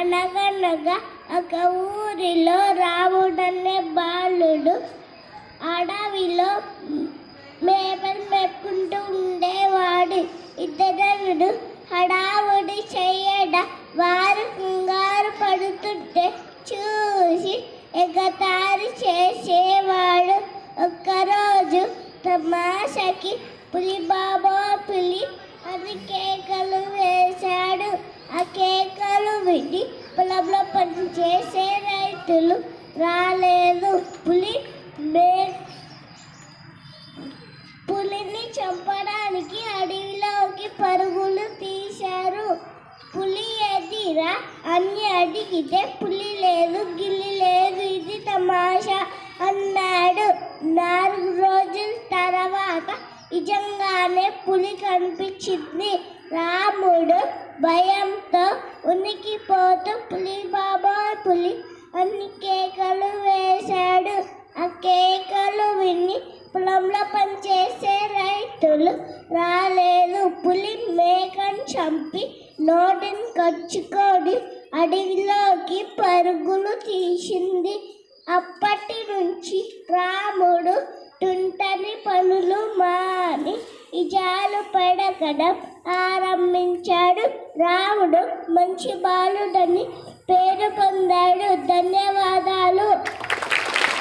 అనగనగా ఒక ఊరిలో రాముడనే బాలుడు అడవిలో మేపలు మేపుకుంటూ ఉండేవాడు. ఇతరుడు హడావుడి చేయడ వారు కంగారు పడుతుంటే చూసి ఎగతాళి చేసేవాడు. ఒక్కరోజు తమాషకి పులి బాబా పులి అని కేకలు వేశాడు. ఆ కేకలు విని పొలంలో పనిచేసే రైతులు రాలేదు. పులిని చంపడానికి అడవిలోకి పరుగులు తీశారు. పులి ఎదిరా అని అడిగితే పులి లేదు, గిల్లి లేదు, ఇది తమాషా అన్నాడు. 4 రోజుల తర్వాత నిజంగానే పులి కనిపించింది. రాముడు భయంతో ఉనికిపోతూ పులి బాబా పులి అని కేకలు వేశాడు. ఆ కేకలు విని పొలంలో పనిచేసే రైతులు రాలేదు. పులి మేకను చంపి నోటిని కచ్చుకొని అడవిలోకి పరుగులు తీసింది. అప్పటి నుంచి రాముడు తుంటని పనులు మాని ఇజాలు పడకడం ఆరంభించాడు. రాముడు మంచి బాలుడని పేరు పొందాడు. ధన్యవాదాలు.